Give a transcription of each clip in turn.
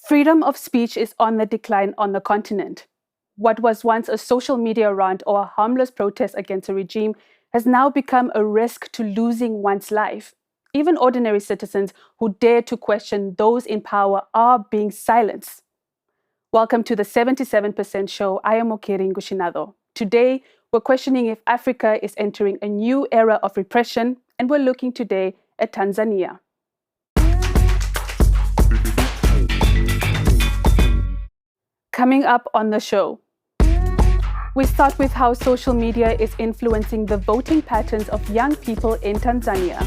Freedom of speech is on the decline on the continent. What was once a social media rant or a harmless protest against a regime has now become a risk to losing one's life. Even ordinary citizens who dare to question those in power are being silenced. Welcome to the 77% show. I am Okeri Ngushinado. Today, we're questioning if Africa is entering a new era of repression, and we're looking today at Tanzania. Coming up on the show, we start with how social media is influencing the voting patterns of young people in Tanzania.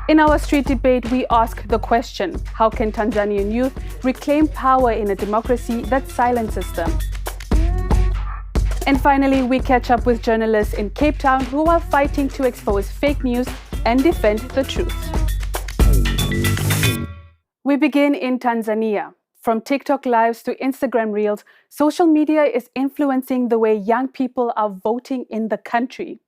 In our street debate, we ask the question, how can Tanzanian youth reclaim power in a democracy that silences them? And finally, we catch up with journalists in Cape Town who are fighting to expose fake news and defend the truth. We begin in Tanzania. From TikTok lives to Instagram reels, social media is influencing the way young people are voting in the country.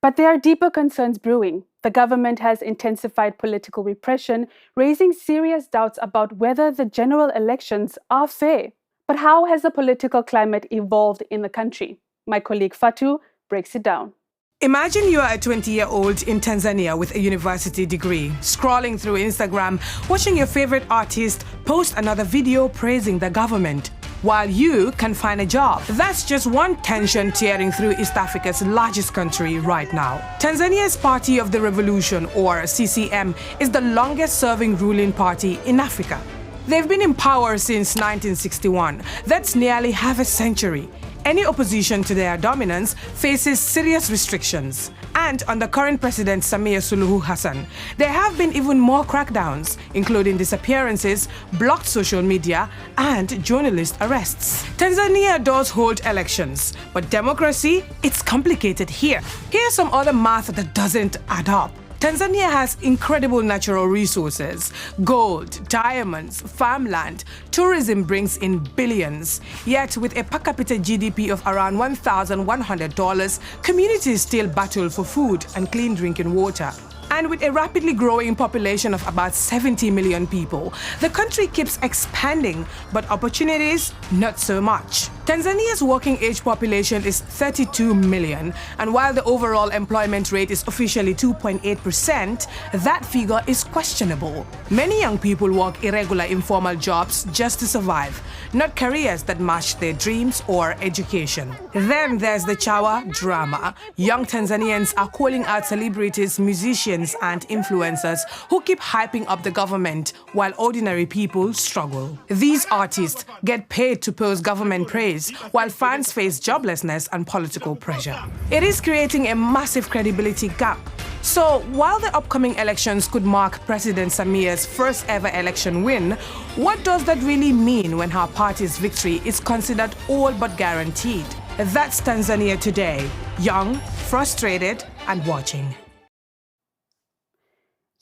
But there are deeper concerns brewing. The government has intensified political repression, raising serious doubts about whether the general elections are fair. But how has the political climate evolved in the country? My colleague Fatu breaks it down. Imagine you are a 20-year-old in Tanzania with a university degree, scrolling through Instagram, watching your favorite artist post another video praising the government, while you can find a job. That's just one tension tearing through East Africa's largest country right now. Tanzania's Party of the Revolution, or CCM, is the longest-serving ruling party in Africa. They've been in power since 1961. That's nearly half a century. Any opposition to their dominance faces serious restrictions. And under current President Samia Suluhu Hassan, there have been even more crackdowns, including disappearances, blocked social media, and journalist arrests. Tanzania does hold elections, but democracy, it's complicated here. Here's some other math that doesn't add up. Tanzania has incredible natural resources: gold, diamonds, farmland. Tourism brings in billions. Yet with a per capita GDP of around $1,100, communities still battle for food and clean drinking water. And with a rapidly growing population of about 70 million people, the country keeps expanding, but opportunities, not so much. Tanzania's working age population is 32 million, and while the overall employment rate is officially 2.8%, that figure is questionable. Many young people work irregular informal jobs just to survive, not careers that match their dreams or education. Then there's the Chawa drama. Young Tanzanians are calling out celebrities, musicians, and influencers who keep hyping up the government while ordinary people struggle. These artists get paid to post government praise, while fans face joblessness and political pressure. It is creating a massive credibility gap. So while the upcoming elections could mark President Samia's first ever election win, what does that really mean when her party's victory is considered all but guaranteed? That's Tanzania today, young, frustrated, and watching.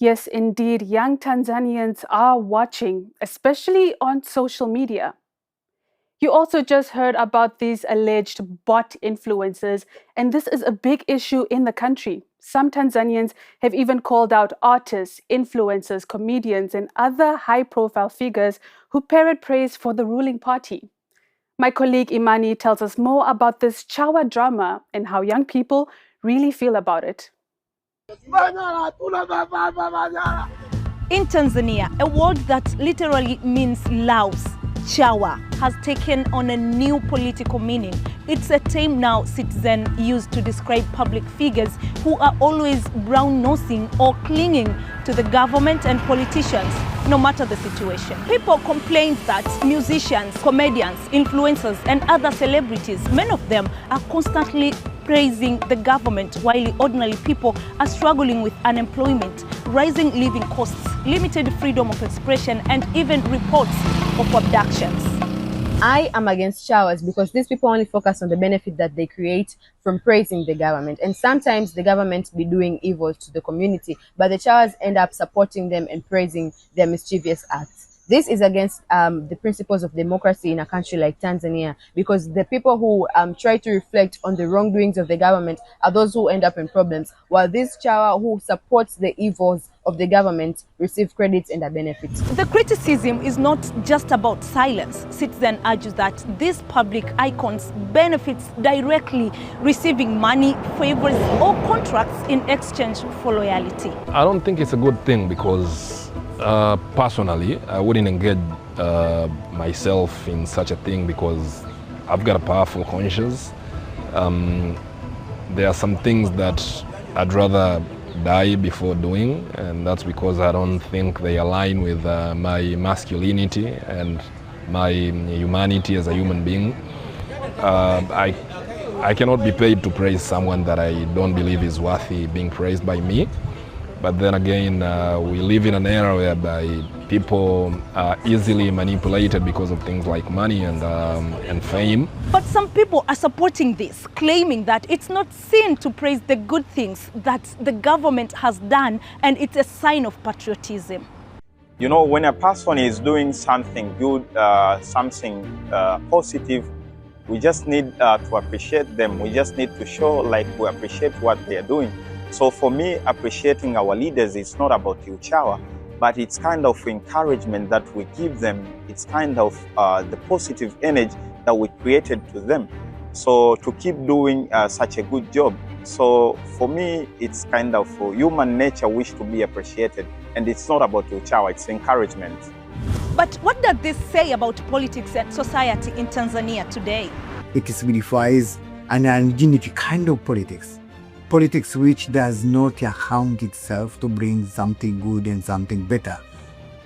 Yes, indeed, young Tanzanians are watching, especially on social media. You also just heard about these alleged bot influencers, and this is a big issue in the country. Some Tanzanians have even called out artists, influencers, comedians, and other high-profile figures who parrot praise for the ruling party. My colleague Imani tells us more about this Chawa drama and how young people really feel about it. In Tanzania, a word that literally means Laos, Chawa has taken on a new political meaning. It's a term now citizens use to describe public figures who are always brown-nosing or clinging to the government and politicians, no matter the situation. People complain that musicians, comedians, influencers, and other celebrities, many of them are constantly praising the government, while ordinary people are struggling with unemployment, rising living costs, limited freedom of expression, and even reports of abductions. I am against Chawas because these people only focus on the benefit that they create from praising the government. And sometimes the government be doing evil to the community, but the Chawas end up supporting them and praising their mischievous acts. This is against the principles of democracy in a country like Tanzania, because the people who try to reflect on the wrongdoings of the government are those who end up in problems, while this Chawa who supports the evils of the government receive credits and the benefits. The criticism is not just about silence. Citizen argues that these public icons benefits directly, receiving money, favors, or contracts in exchange for loyalty. I don't think it's a good thing because personally, I wouldn't engage myself in such a thing because I've got a powerful conscience. There are some things that I'd rather die before doing, and that's because I don't think they align with my masculinity and my humanity as a human being. I cannot be paid to praise someone that I don't believe is worthy being praised by me. But then again, we live in an era whereby people are easily manipulated because of things like money and fame. But some people are supporting this, claiming that it's not sin to praise the good things that the government has done, and it's a sign of patriotism. You know, when a person is doing something good, something positive, we just need to appreciate them. We just need to show like we appreciate what they are doing. So for me, appreciating our leaders is not about you, Chawa, but it's kind of encouragement that we give them. It's kind of the positive energy that we created to them. So to keep doing such a good job. So for me, it's kind of human nature wish to be appreciated. And it's not about you, Chawa, it's encouragement. But what does this say about politics and society in Tanzania today? It signifies an unhygienic kind of politics. Politics which does not account itself to bring something good and something better.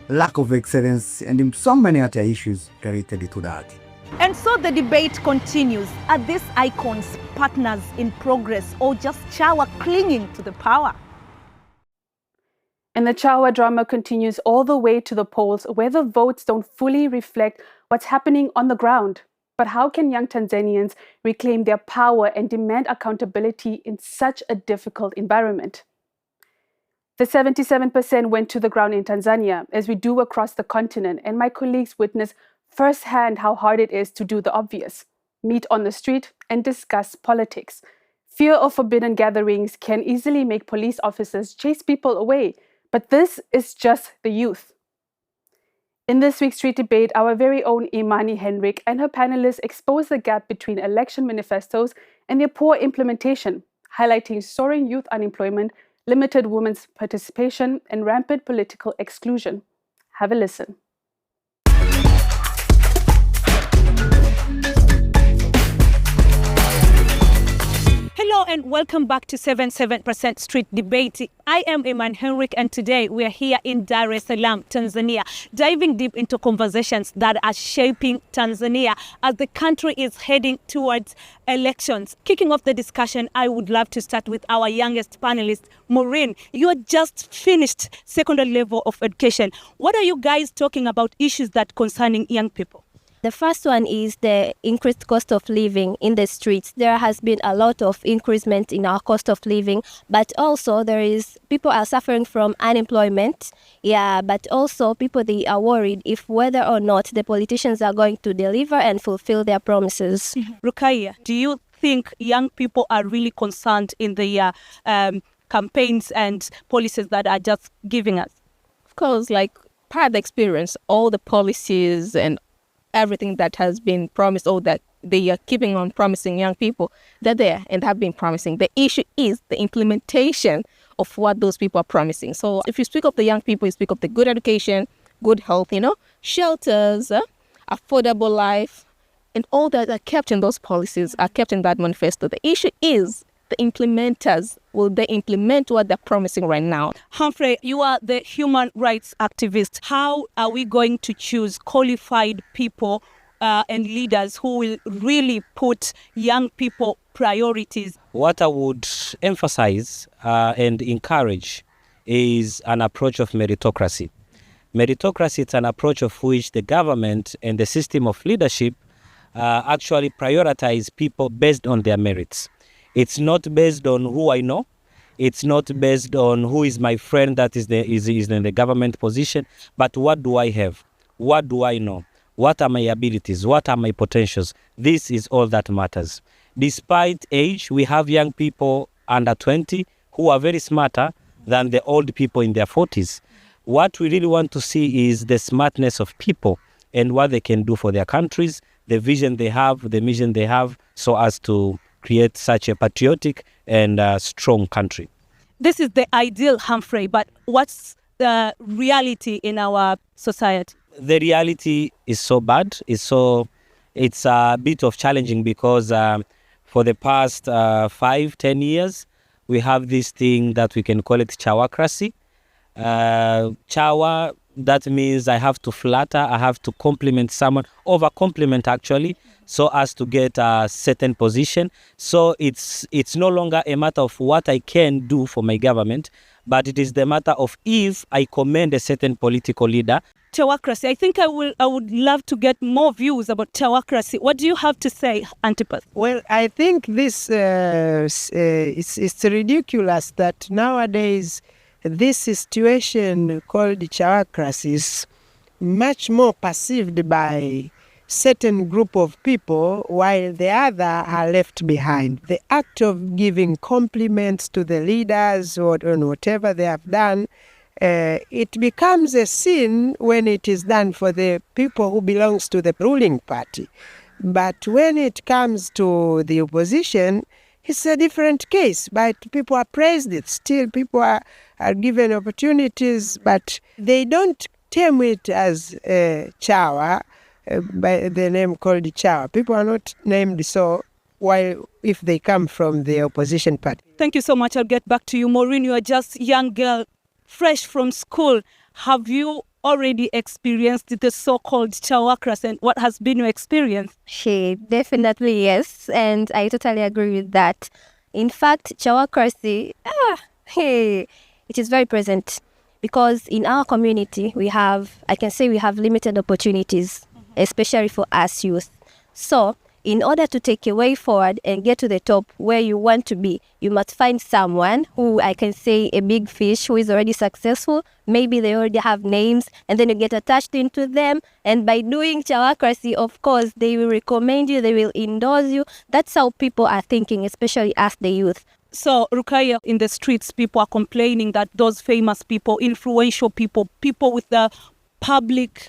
Lack of excellence and so many other issues related to that. And so the debate continues. Are these icons partners in progress or just Chawa clinging to the power? And the Chawa drama continues all the way to the polls, where the votes don't fully reflect what's happening on the ground. But how can young Tanzanians reclaim their power and demand accountability in such a difficult environment? The 77% went to the ground in Tanzania, as we do across the continent, and my colleagues witness firsthand how hard it is to do the obvious: meet on the street and discuss politics. Fear of forbidden gatherings can easily make police officers chase people away, but this is just the youth. In this week's Street Debate, our very own Imani Henrik and her panelists expose the gap between election manifestos and their poor implementation, highlighting soaring youth unemployment, limited women's participation, and rampant political exclusion. Have a listen. Hello and welcome back to 77% Street Debate. I am Iman Henrik, and today we are here in Dar es Salaam, Tanzania, diving deep into conversations that are shaping Tanzania as the country is heading towards elections. Kicking off the discussion, I would love to start with our youngest panelist, Maureen. You are just finished secondary level of education. What are you guys talking about issues that concerning young people? The first one is the increased cost of living in the streets. There has been a lot of increasement in our cost of living, but also people are suffering from unemployment. Yeah, but also they are worried if whether or not the politicians are going to deliver and fulfill their promises. Rukaya, do you think young people are really concerned in the campaigns and policies that are just giving us? Of course, like part the experience, all the policies and everything that has been promised or that they are keeping on promising young people, they're there and have been promising. The issue is the implementation of what those people are promising. So if you speak of the young people, you speak of the good education, good health, shelters, affordable life, and all that are kept in those policies, are kept in that manifesto. The issue is the implementers. Will they implement what they're promising right now? Humphrey, you are the human rights activist. How are we going to choose qualified people and leaders who will really put young people priorities? What I would emphasize and encourage is an approach of meritocracy. Meritocracy is an approach of which the government and the system of leadership actually prioritize people based on their merits. It's not based on who I know. It's not based on who is my friend that is in the government position, but what do I have? What do I know? What are my abilities? What are my potentials? This is all that matters. Despite age, we have young people under 20 who are very smarter than the old people in their 40s. What we really want to see is the smartness of people and what they can do for their countries, the vision they have, the mission they have, so as to create such a patriotic and strong country. This is the ideal, Humphrey, but what's the reality in our society? The reality is so bad. It's a bit of challenging because for the past 5-10 years, we have this thing that we can call it Chawacracy. Chawa, that means I have to flatter, I have to compliment someone, over compliment actually, so as to get a certain position. So it's no longer a matter of what I can do for my government, but it is the matter of if I commend a certain political leader. Chawacracy. I think I would love to get more views about Chawacracy. What do you have to say, Antipas? Well, I think this it's ridiculous that nowadays this situation called Chawacracy is much more perceived by certain group of people while the other are left behind. The act of giving compliments to the leaders or on whatever they have done, it becomes a sin when it is done for the people who belongs to the ruling party. But when it comes to the opposition, it's a different case. But people are praised it. Still, people are given opportunities, but they don't term it as Chawa, by the name called Chawa. People are not named so while if they come from the opposition party. Thank you so much. I'll get back to you. Maureen, you are just a young girl, fresh from school. Have you already experienced the so-called Chawacracy, and what has been your experience? Definitely yes, and I totally agree with that. In fact, Chawacracy, it is very present because in our community I can say we have limited opportunities, especially for us youth. So in order to take a way forward and get to the top where you want to be, you must find someone who I can say a big fish who is already successful. Maybe they already have names, and then you get attached into them. And by doing Chawacracy, of course, they will recommend you, they will endorse you. That's how people are thinking, especially as the youth. So, Rukaya, in the streets, people are complaining that those famous people, influential people, people with the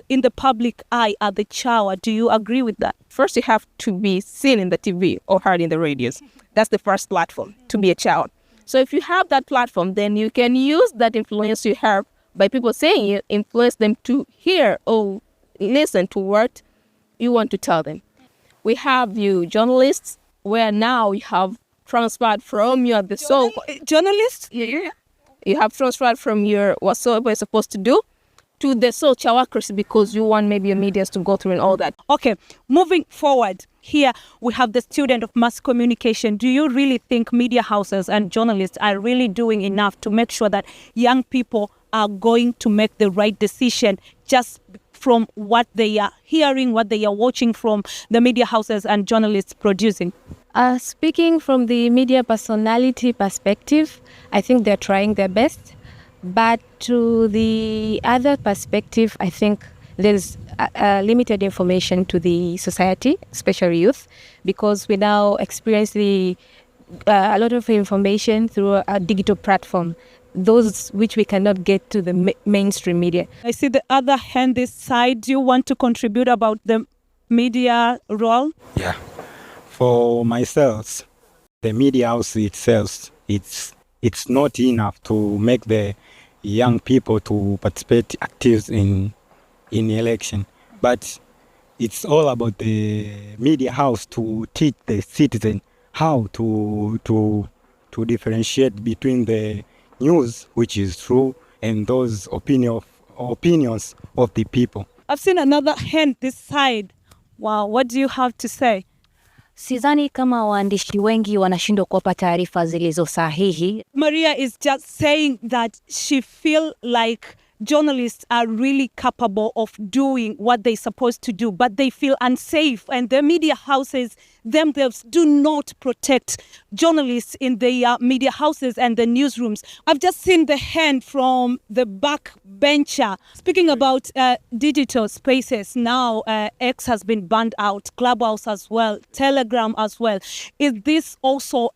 in the public eye are the Chawa. Do you agree with that? First, you have to be seen in the TV or heard in the radios. That's the first platform to be a Chawa. So if you have that platform, then you can use that influence you have by people saying it, influence them to hear or listen to what you want to tell them. We have you journalists, where now you have transferred from your the soul. Journalists? Yeah. You have transferred from your whatsoever you're supposed to do to the soul Chawacracy because you want maybe your medias to go through and all that. Okay, moving forward, here we have the student of mass communication. Do you really think media houses and journalists are really doing enough to make sure that young people are going to make the right decision just from what they are hearing, what they are watching from the media houses and journalists producing? Speaking from the media personality perspective, I think they're trying their best. But to the other perspective, I think there's limited information to the society, especially youth, because we now experience a lot of information through a digital platform, those which we cannot get to the mainstream media. I see the other hand, this side. Do you want to contribute about the media role? Yeah. For myself, the media house itself, it's not enough to make the young people to participate active in election, but it's all about the media house to teach the citizen how to differentiate between the news which is true and those opinions of the people. I've seen another hand this side. Wow, what do you have to say? Sidhani kama waandishi wengi wanashindwa kuwapa taarifa zilizo sahihi. Maria is just saying that she feel like journalists are really capable of doing what they're supposed to do, but they feel unsafe, and the media houses themselves do not protect journalists in the media houses and the newsrooms. I've just seen the hand from the back bencher. Speaking about digital spaces, now X has been banned out, Clubhouse as well, Telegram as well. Is this also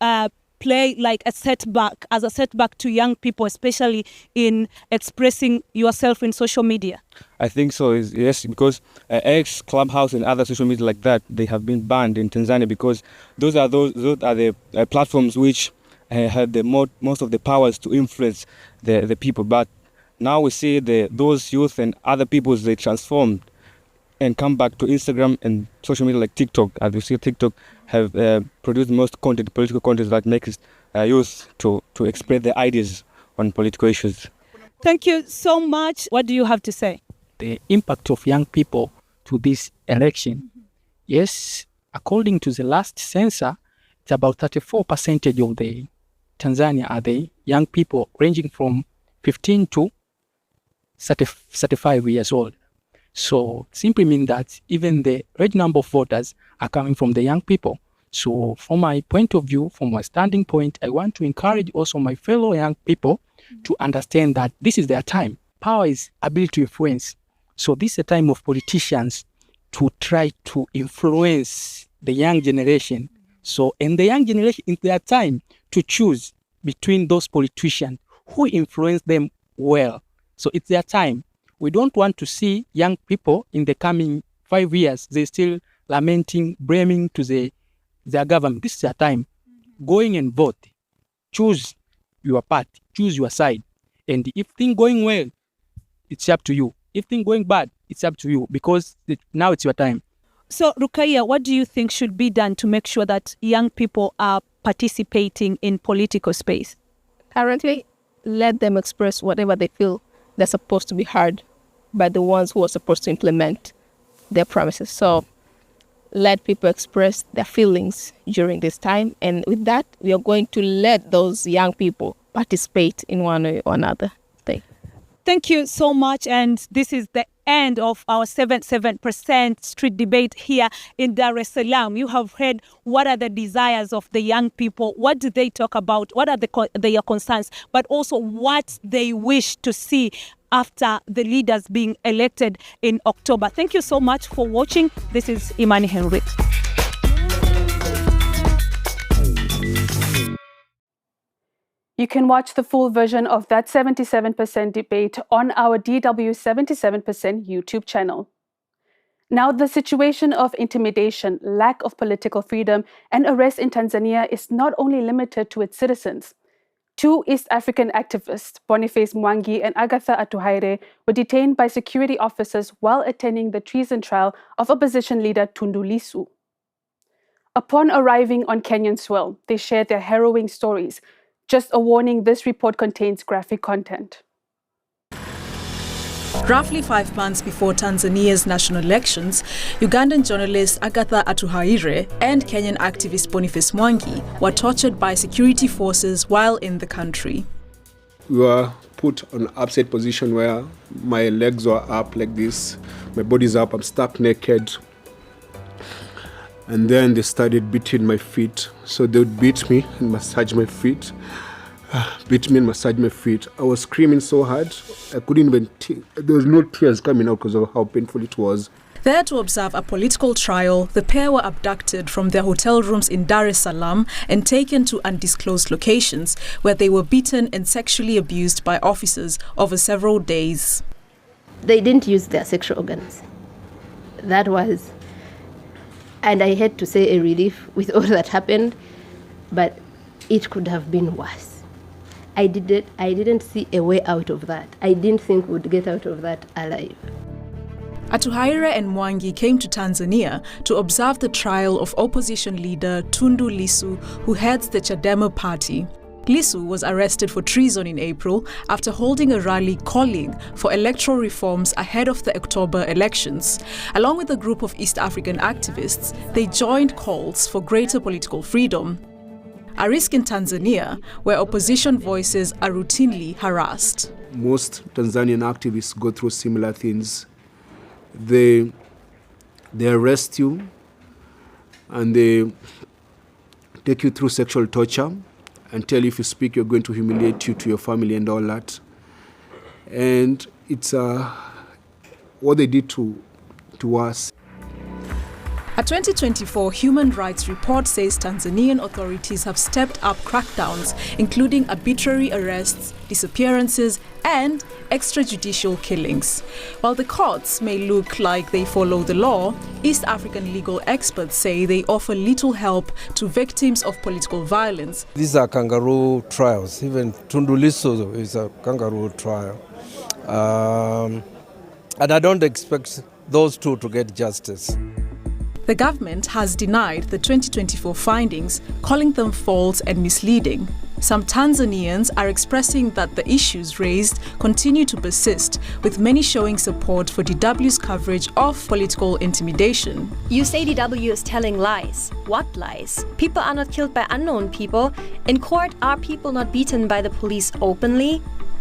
play like a setback to young people, especially in expressing yourself in social media? I think so, yes, because X, Clubhouse and other social media like that, they have been banned in Tanzania because those are the platforms which have the most of the powers to influence the people. But now we see those youth and other peoples, they transformed and come back to Instagram and social media like TikTok. As you see, TikTok have produced most content, political content that makes youth to express their ideas on political issues. Thank you so much. What do you have to say? The impact of young people to this election. Yes, according to the last census, it's about 34% of the Tanzania are the young people ranging from 15 to 35 years old. So simply means that even the large number of voters are coming from the young people. So from my point of view, from my standing point, I want to encourage also my fellow young people to understand that this is their time. Power is ability to influence. So this is a time of politicians to try to influence the young generation. So in the young generation, it's their time to choose between those politicians who influence them well. So it's their time. We don't want to see young people in the coming 5 years, they still lamenting, blaming to their government. This is their time. Going and vote. Choose your party. Choose your side. And if things going well, it's up to you. If things going bad, it's up to you because now it's your time. So, Rukaiya, what do you think should be done to make sure that young people are participating in political space? Currently, let them express whatever they feel they're supposed to be heard by the ones who are supposed to implement their promises. So let people express their feelings during this time. And with that, we are going to let those young people participate in one way or another thing. Thank you so much. And this is the end of our 77% street debate here in Dar es Salaam. You have heard what are the desires of the young people, what do they talk about, what are their concerns, but also what they wish to see after the leaders being elected in October. Thank you so much for watching. This is Imani Henry. You can watch the full version of that 77% debate on our DW 77% YouTube channel. Now, the situation of intimidation, lack of political freedom, and arrest in Tanzania is not only limited to its citizens. 2 East African activists, Boniface Mwangi and Agatha Atuhaire, were detained by security officers while attending the treason trial of opposition leader Tundu Lissu. Upon arriving on Kenyan soil, they shared their harrowing stories. Just a warning, this report contains graphic content. Roughly 5 months before Tanzania's national elections, Ugandan journalist Agatha Atuhaire and Kenyan activist Boniface Mwangi were tortured by security forces while in the country. We were put on an upside position where my legs were up like this, my body's up, I'm stuck naked. And then they started beating my feet. So they would beat me and massage my feet. Beat me and massage my feet. I was screaming so hard, I couldn't even, there was no tears coming out because of how painful it was. There to observe a political trial, the pair were abducted from their hotel rooms in Dar es Salaam and taken to undisclosed locations where they were beaten and sexually abused by officers over several days. They didn't use their sexual organs. That was, and I had to say, a relief with all that happened, but it could have been worse. I didn't see a way out of that. I didn't think we'd get out of that alive. Atuhaire and Mwangi came to Tanzania to observe the trial of opposition leader Tundu Lissu, who heads the Chadema party. Lissu was arrested for treason in April after holding a rally calling for electoral reforms ahead of the October elections. Along with a group of East African activists, they joined calls for greater political freedom. a risk in Tanzania where opposition voices are routinely harassed. Most Tanzanian activists go through similar things. They arrest you and they take you through sexual torture and tell you if you speak, you're going to humiliate you to your family and all that. And it's what they did to us. A 2024 human rights report says Tanzanian authorities have stepped up crackdowns, including arbitrary arrests, disappearances, and extrajudicial killings. While the courts may look like they follow the law, East African legal experts say they offer little help to victims of political violence. These are kangaroo trials. Even Tundu Lissu is a kangaroo trial. And I don't expect those two to get justice. The government has denied the 2024 findings, calling them false and misleading. Some Tanzanians are expressing that the issues raised continue to persist, with many showing support for DW's coverage of political intimidation. You say DW is telling lies. What lies? People are not killed by unknown people. In court, are people not beaten by the police openly?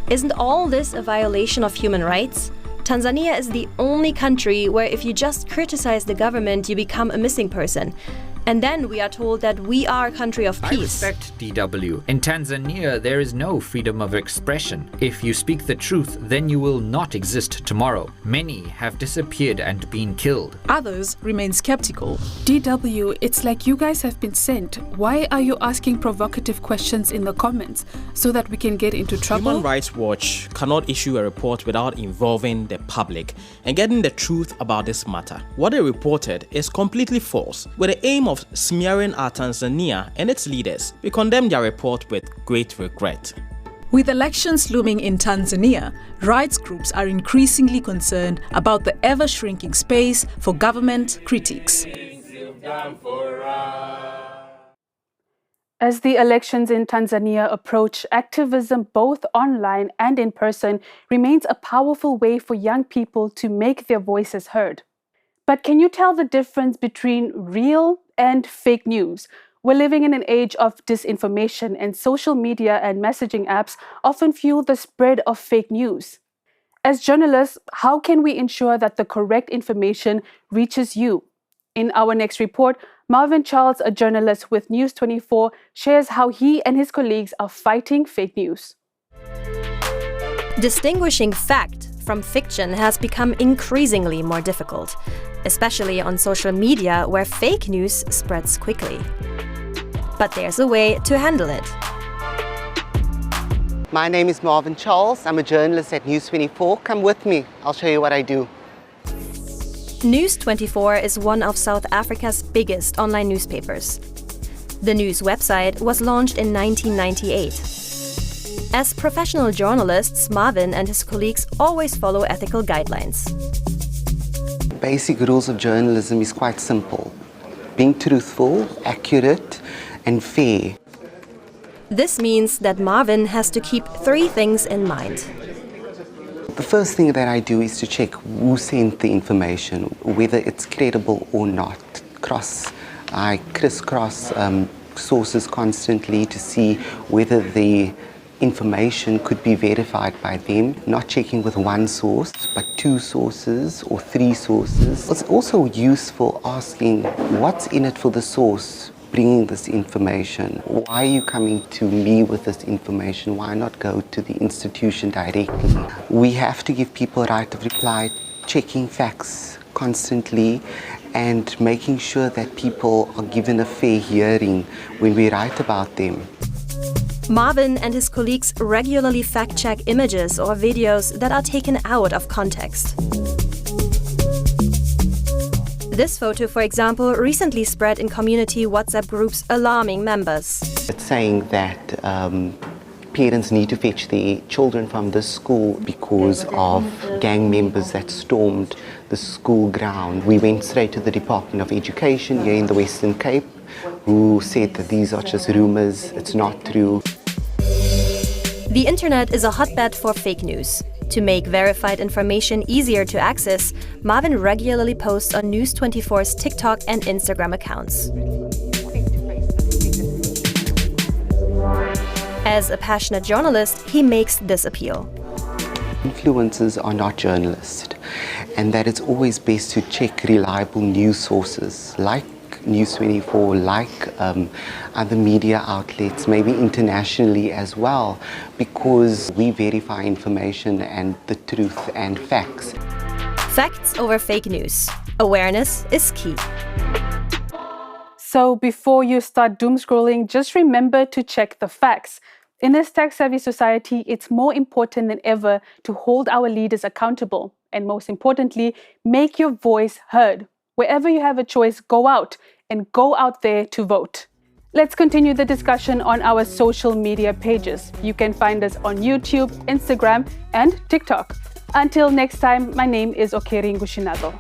Isn't all this a violation of human rights? Tanzania is the only country where if you just criticize the government, you become a missing person. And then we are told that we are a country of peace. I respect DW. In Tanzania, there is no freedom of expression. If you speak the truth, then you will not exist tomorrow. Many have disappeared and been killed. Others remain skeptical. DW, it's like you guys have been sent. Why are you asking provocative questions in the comments so that we can get into trouble? Human Rights Watch cannot issue a report without involving the public and getting the truth about this matter. What they reported is completely false, with the aim of smearing our Tanzania and its leaders. We condemn their report with great regret. With elections looming in Tanzania, rights groups are increasingly concerned about the ever-shrinking space for government critics. As the elections in Tanzania approach, activism both online and in person remains a powerful way for young people to make their voices heard. But can you tell the difference between real and fake news? We're living in an age of disinformation, and social media and messaging apps often fuel the spread of fake news. As journalists, how can we ensure that the correct information reaches you? In our next report, Marvin Charles, a journalist with News 24, shares how he and his colleagues are fighting fake news. Distinguishing fact from fiction has become increasingly more difficult, especially on social media where fake news spreads quickly. But there's a way to handle it. My name is Marvin Charles. I'm a journalist at News 24. Come with me. I'll show you what I do. News 24 is one of South Africa's biggest online newspapers. The news website was launched in 1998. As professional journalists, Marvin and his colleagues always follow ethical guidelines. Basic rules of journalism is quite simple. Being truthful, accurate, and fair. This means that Marvin has to keep 3 things in mind. The first thing that I do is to check who sent the information, whether it's credible or not. I crisscross sources constantly to see whether the information could be verified by them, not checking with one source, but 2 sources or 3 sources. It's also useful asking what's in it for the source bringing this information. Why are you coming to me with this information? Why not go to the institution directly? We have to give people a right of reply, checking facts constantly and making sure that people are given a fair hearing when we write about them. Marvin and his colleagues regularly fact-check images or videos that are taken out of context. This photo, for example, recently spread in community WhatsApp groups, alarming members. It's saying that parents need to fetch their children from this school because of gang members that stormed the school ground. We went straight to the Department of Education here in the Western Cape, who said that these are just rumors, it's not true. The internet is a hotbed for fake news. To make verified information easier to access, Marvin regularly posts on News 24's TikTok and Instagram accounts. As a passionate journalist, he makes this appeal. Influencers are not journalists, and that it's always best to check reliable news sources like News 24, like other media outlets, maybe internationally as well, because we verify information and the truth and facts. Facts over fake news. Awareness is key. So before you start doom scrolling, just remember to check the facts. In this tech-savvy society, it's more important than ever to hold our leaders accountable. And most importantly, make your voice heard. Wherever you have a choice, go out there to vote. Let's continue the discussion on our social media pages. You can find us on YouTube, Instagram, and TikTok. Until next time, my name is Okeri Ngushinago.